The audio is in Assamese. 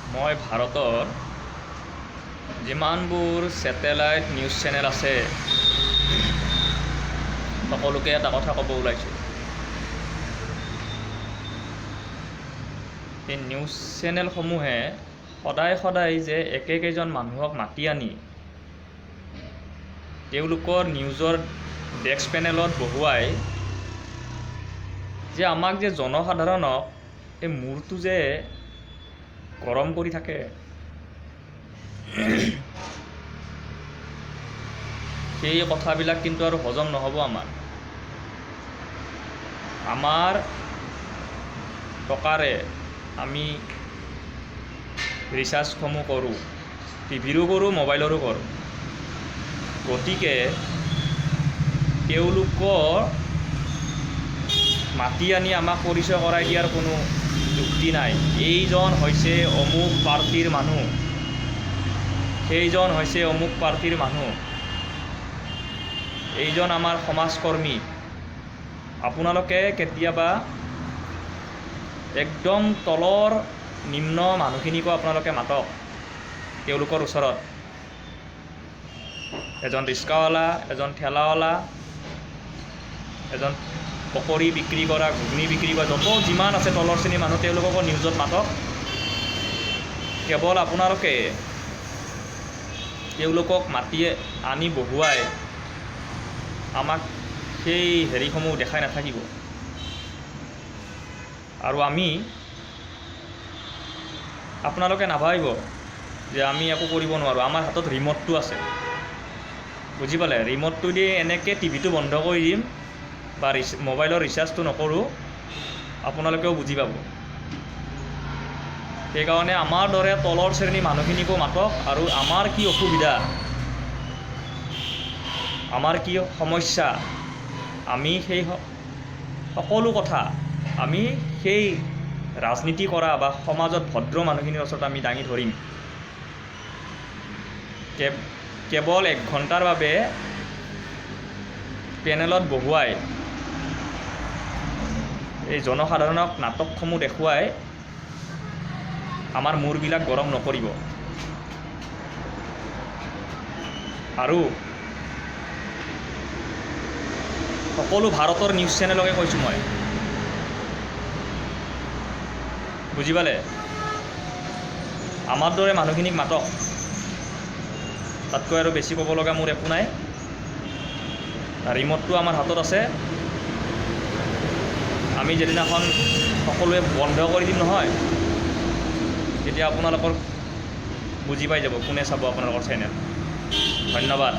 মই ভাৰতৰ যিমানবোৰ ছেটেলাইট নিউজ চেনেল আছে সকলোকে এটা কথা ক'ব ওলাইছোঁ। এই নিউজ চেনেলসমূহে সদায় যে একেকেইজন মানুহক মাতি আনি তেওঁলোকৰ নিউজৰ ডেস্ক পেনেলত বহুৱাই যে আমাক যে জনসাধাৰণক এই মূৰটো যে গৰম কৰি থাকে, সেই কথাবিলাক কিন্তু আৰু হজম নহ'ব। আমাৰ টকাৰে আমি ৰিচাৰ্জসমূহ কৰোঁ, টিভিৰো কৰোঁ, মোবাইলৰো কৰোঁ। গতিকে তেওঁলোকৰ মাতি আনি আমাক পৰিচয় কৰাই দিয়াৰ কোনো যুক্তি নাই। এইজন হৈছে অমুক পাৰ্টিৰ মানুহ, সেইজন হৈছে অমুক পাৰ্টিৰ মানুহ, এইজন আমাৰ সমাজকৰ্মী। আপোনালোকে কেতিয়াবা একদম তলৰ নিম্ন মানুহখিনিকো আপোনালোকে মাতক তেওঁলোকৰ ওচৰত। এজন ৰিক্সাৱালা, এজন ঠেলাৱালা, এজন পকৰি বিক্ৰী কৰা, ঘুগুনি বিক্ৰী কৰা, যিমান আছে তলৰ শ্ৰেণীৰ মানুহ, তেওঁলোককো নিউজত মাতক। কেৱল আপোনালোকে তেওঁলোকক মাতি আনি বহুৱাই আমাক সেই হেৰিসমূহ দেখাই নাথাকিব। আৰু আপোনালোকে নাভাবিব যে আমি একো কৰিব নোৱাৰোঁ। আমাৰ হাতত ৰিম'টটো আছে, বুজি পালে? ৰিম'টটো দি এনেকৈ টিভিটো বন্ধ কৰি দিম বা মোবাইলৰ ৰিচাৰ্জটো নকৰোঁ, আপোনালোকেও বুজি পাব। সেইকাৰণে আমাৰ দৰে তলৰ শ্ৰেণীৰ মানুহখিনিকো মাতক আৰু আমাৰ কি অসুবিধা, আমাৰ কি সমস্যা, আমি সেই সকলো কথা আমি সেই ৰাজনীতি কৰা বা সমাজত ভদ্ৰ মানুহখিনিৰ ওচৰত আমি দাঙি ধৰিম। কেৱল 1 ঘণ্টাৰ বাবে পেনেলত বহুৱাই এই জনসাধাৰণক নাটকসমূহ দেখুৱাই আমাৰ মূৰবিলাক গৰম নকৰিব। আৰু সকলো ভাৰতৰ নিউজ চেনেলকে কৈছোঁ মই, বুজি পালে? আমাৰ দৰে মানুহখিনিক মাতক, তাতকৈ আৰু বেছি ক'ব লগা মোৰ একো নাই। ৰিম'টটো আমাৰ হাতত আছে। আমি যেদিনাখন সকলোৱে বন্ধ কৰি দিম নহয়, তেতিয়া আপোনালোকৰ বুজি পাই যাব কোনে চাব আপোনালোকৰ চেনেল। ধন্যবাদ।